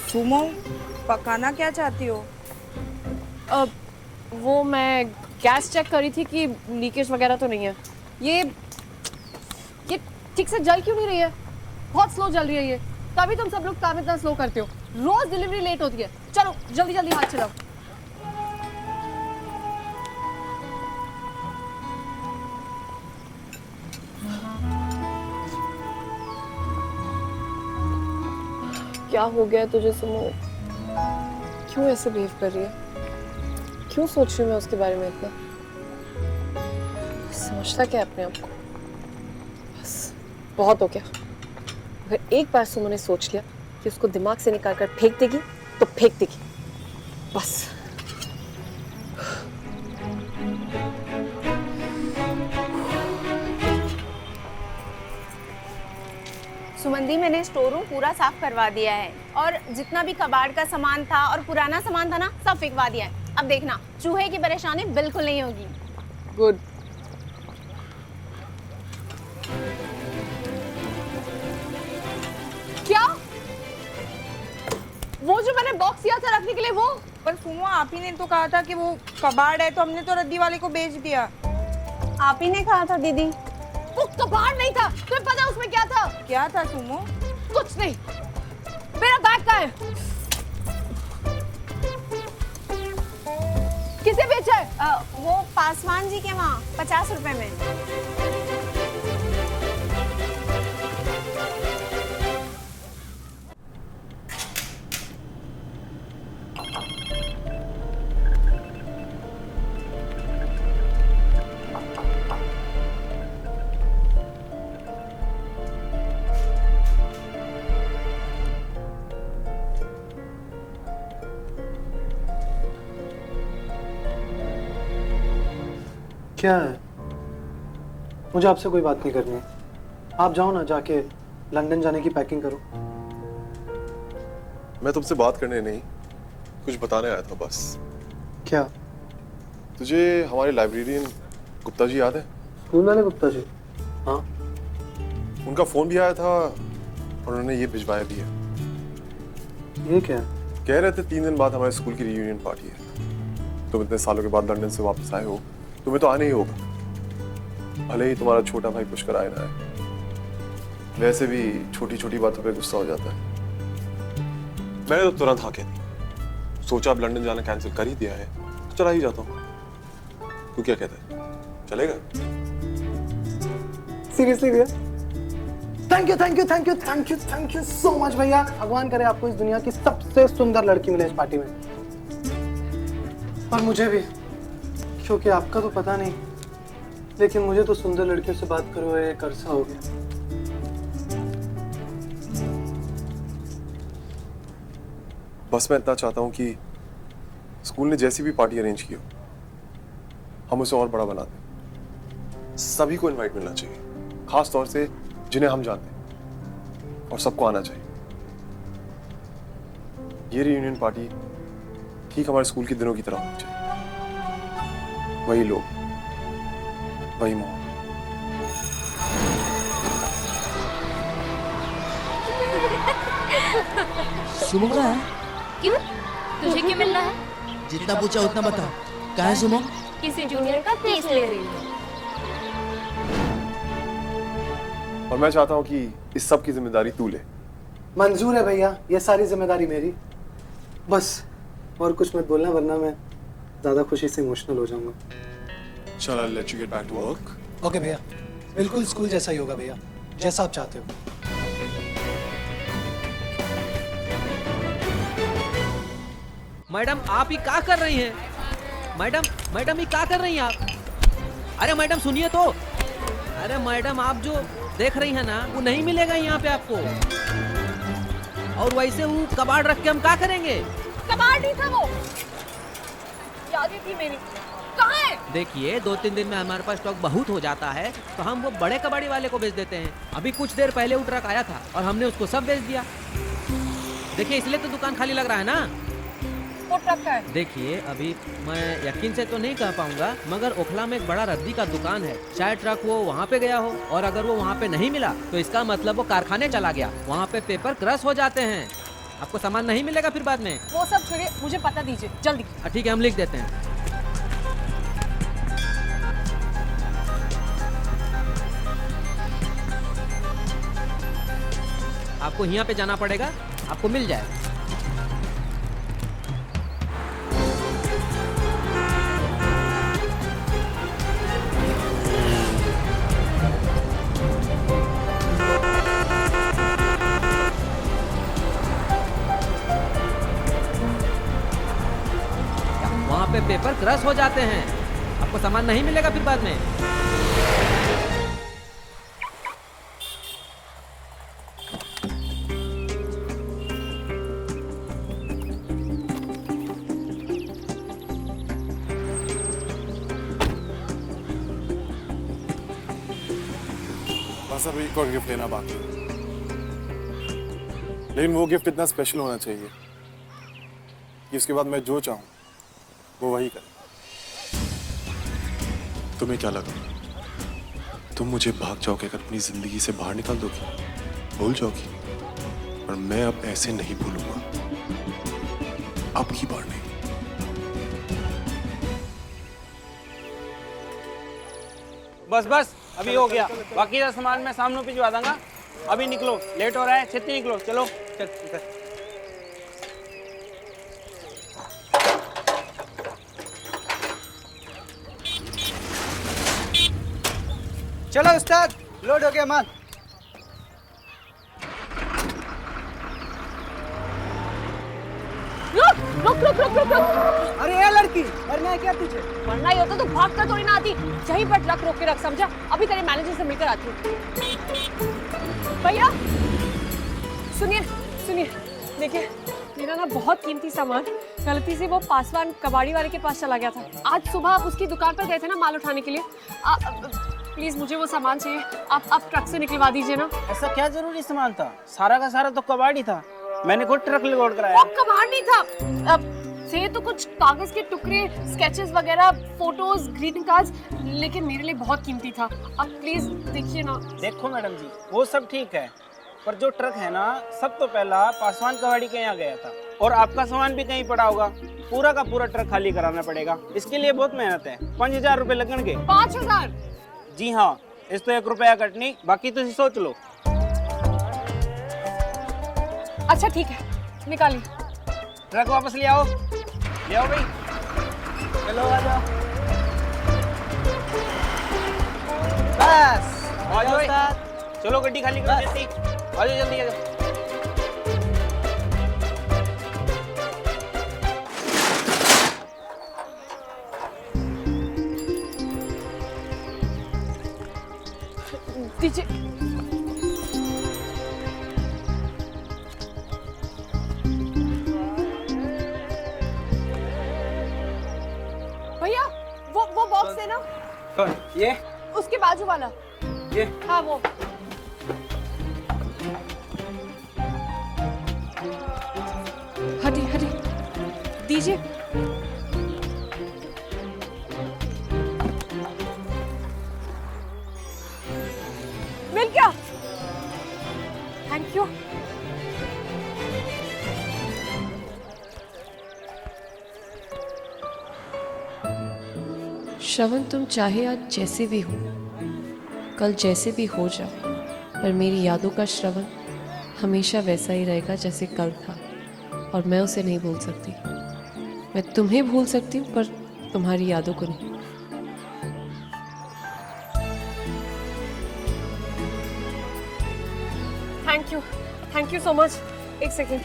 Sumo, पकाना क्या चाहती हो? वो मैं गैस चेक कर रही थी कि लीकेज वगैरह तो नहीं है। ये ठीक से जल क्यों नहीं रही है? बहुत स्लो जल रही है ये। तभी तुम सब लोग काम इतना स्लो करते हो। रोज डिलीवरी लेट होती है। चलो जल्दी जल्दी हाथ चलाओ। क्या हो गया तुझे सुमो? क्यों ऐसे बिहेव कर रही है? क्यों सोच रही हूँ मैं उसके बारे में इतना? समझता क्या है अपने आप को? बस बहुत हो गया। अगर एक बार सुमो ने सोच लिया कि उसको दिमाग से निकाल कर फेंक देगी तो फेंक देगी, बस। सुमंदी, मैंने स्टोर रूम पूरा साफ करवा दिया है और जितना भी कबाड़ का सामान था और पुराना सामान था ना, सब फेंकवा दिया है। अब देखना, चूहे की परेशानी बिल्कुल नहीं होगी। गुड। क्या? वो जो मैंने बॉक्स दिया था रखने के लिए, वो? पर सुमो, आप ही ने तो कहा था कि वो कबाड़ है, तो हमने तो रद्दी वाले को बेच दिया। आप ही ने कहा था दीदी। वो कबाड़ नहीं था। तुम्हें पता है उसमें क्या था? क्या था सुमो? कुछ नहीं। मेरा बैग कहाँ है? किसे बेचा है? वो पासवान जी के वहाँ 50 रुपए में। क्या है? मुझे आपसे कोई बात नहीं करनी है। आप जाओ ना, जाके लंदन जाने की पैकिंग करो। मैं तुमसे बात करने नहीं, कुछ बताने आया था बस। क्या? तुझे हमारे लाइब्रेरियन गुप्ता जी याद है? स्कूल वाले गुप्ता जी? हाँ। उनका फोन भी आया था और उन्होंने ये भिजवाया भी है। ये क्या है? कह रहे थे 3 दिन बाद हमारे स्कूल की रियूनियन पार्टी है। तुम इतने सालों के बाद लंदन से वापस आए हो, तुम्हें तो आने ही होगा, भले ही तुम्हारा छोटा भाई पुष्कर आए ना आए। वैसे भी छोटी छोटी बातों पे गुस्सा हो जाता है। मैंने तो तुरंत हाँ कह दी। सोचा अब लंदन जाना कैंसिल कर ही दिया है तो चला ही जाता हूँ। तू क्या कहता है, चलेगा? सीरियसली भैया? Thank you thank you thank you thank you thank you so much भैया। भगवान करे आपको इस दुनिया की सबसे सुंदर लड़की मिले इस पार्टी में, और मुझे भी, क्योंकि आपका तो पता नहीं, लेकिन मुझे तो सुंदर लड़कियों से बात करो एक अरसा हो गया। बस मैं इतना चाहता हूँ कि स्कूल ने जैसी भी पार्टी अरेंज की हो, हम उसे और बड़ा बना दें। सभी को इनवाइट मिलना चाहिए, खास तौर से जिन्हें हम जानते हैं, और सबको आना चाहिए। ये रियूनियन पार्टी ठीक हमारे स्कूल के दिनों की तरह होनी चाहिए। वही लोग, वही माहौल। सुमो कहाँ है? क्यों? तुझे क्यों मिलना है? जितना पूछा उतना बता। कहाँ है सुमो? किसी जूनियर का केस ले रही है। और मैं चाहता हूँ कि इस सब की जिम्मेदारी तू ले। मंजूर है भैया, ये सारी जिम्मेदारी मेरी। बस और कुछ मत बोलना, वरना मैं ज्यादा खुशी से इमोशनल हो जाऊंगा। चल, I'll let you get back to work. Okay भैया, बिल्कुल स्कूल जैसा ही होगा भैया, जैसा आप चाहते हो। मैडम आप ही क्या कर रही हैं? मैडम ये क्या कर रही हैं आप? अरे मैडम सुनिए तो। अरे मैडम आप जो देख रही हैं ना, वो नहीं मिलेगा यहाँ पे आपको। और वैसे वो कबाड़ रख के हम क्या करेंगे? कबाड़ नहीं था वो, यादें थी मेरी। कहाँ है? देखिए 2-3 दिन में हमारे पास स्टॉक बहुत हो जाता है तो हम वो बड़े कबाड़ी वाले को बेच देते हैं। अभी कुछ देर पहले वो ट्रक आया था और हमने उसको सब बेच दिया। देखिए इसलिए तो दुकान खाली लग रहा है ना। वो ट्रक का है। देखिए अभी मैं यकीन से तो नहीं कह पाऊंगा, मगर ओखला में एक बड़ा रद्दी का दुकान है। शायद ट्रक वो वहाँ पे गया हो, और अगर वो वहाँ पे नहीं मिला तो इसका मतलब वो कारखाने चला गया। वहाँ पे पेपर क्रश हो जाते हैं। आपको सामान नहीं मिलेगा फिर बाद में। वो सब छोड़िए, मुझे पता दीजिए जल्दी। ठीक है, हम लिख देते हैं। आपको यहाँ पे जाना पड़ेगा, आपको मिल जाएगा। वहाँ पे पेपर क्रश हो जाते हैं, आपको सामान नहीं मिलेगा फिर बाद में। बस अभी एक और गिफ्ट लेना बाकी है। लेकिन वो गिफ्ट इतना स्पेशल होना चाहिए कि उसके बाद मैं जो चाहूँ वो वही करे। तुम्हें क्या लगा, तुम मुझे भाग जाओगे अगर अपनी जिंदगी से बाहर निकाल दोगी, भूल जाओगी? पर मैं अब ऐसे नहीं भूलूंगा, अब की बार नहीं। बस बस अभी हो गया, बाकी का सामान मैं सामने भिजवा दूंगा। अभी निकलो, लेट हो रहा है, छेती निकलो, चलो चल इधर। चलो उस्ताद, लोड हो गया माल। रुक। अरे ये लड़की, मरना है क्या तुझे? वरना ही होता तो भाग कर थोड़ी ना आती। यहीं पर ट्रक रोक के रख, समझा? अभी तेरे मैनेजर से मिलकर आती हूँ। भैया सुनिए, देखिए मेरा ना बहुत कीमती सामान गलती से वो पासवान कबाड़ी वाले के पास चला गया था। आज सुबह आप उसकी दुकान पर गए थे ना माल उठाने के लिए। प्लीज मुझे वो सामान चाहिए, आप ट्रक से निकलवा दीजिए ना। ऐसा क्या जरूरी सामान था? सारा का सारा तो कबाड़ी था, मैंने खुद ट्रक लोड कराया। वो कबाड़ नहीं था, थे तो कुछ कागज के टुकड़े, स्केचेस वगैरह, फोटोज, ग्रीटिंग कार्ड्स, लेकिन मेरे लिए बहुत कीमती था। आप प्लीज देखिए ना। देखो मैडम जी, वो सब ठीक है, पर जो ट्रक है ना, सब तो पहला पासवान कबाड़ी के यहाँ गया था, और आपका सामान भी कहीं पड़ा होगा। पूरा का पूरा ट्रक खाली कराना पड़ेगा, इसके लिए बहुत मेहनत है। 5000 रुपए लगेंगे। 5000? जी हाँ, इस तो 1 रुपया कटनी, बाकी तुम सोच लो। अच्छा ठीक है, निकालिए। ट्रक वापस ले आओ भाई, चलो आ जाओ। बस आ जाओ, चलो गड्डी खाली करो जल्दी, आ जाओ जल्दी आ जाओ। दीजिए। भैया वो बॉक्स है ना? कौन? ये उसके बाजू वाला। ये हाँ वो। हटी दीजिए। मिल गया, थैंक यू। श्रवण, तुम चाहे आज जैसे भी हो, कल जैसे भी हो जाओ, पर मेरी यादों का श्रवण हमेशा वैसा ही रहेगा जैसे कल था, और मैं उसे नहीं भूल सकती। मैं तुम्हें भूल सकती हूँ पर तुम्हारी यादों को नहीं। Thank you so much. एक सेकेंड।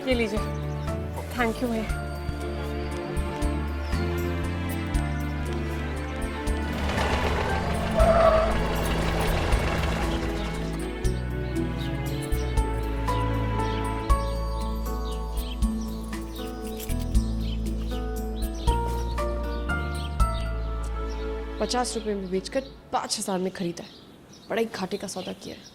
ये लीजिए। थैंक यू भैया। ₹50 में बेचकर 5000 में खरीदा है। बड़ा ही घाटे का सौदा किया है।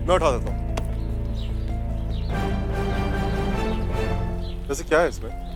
मैं उठा देता हूँ। वैसे क्या है इसमें?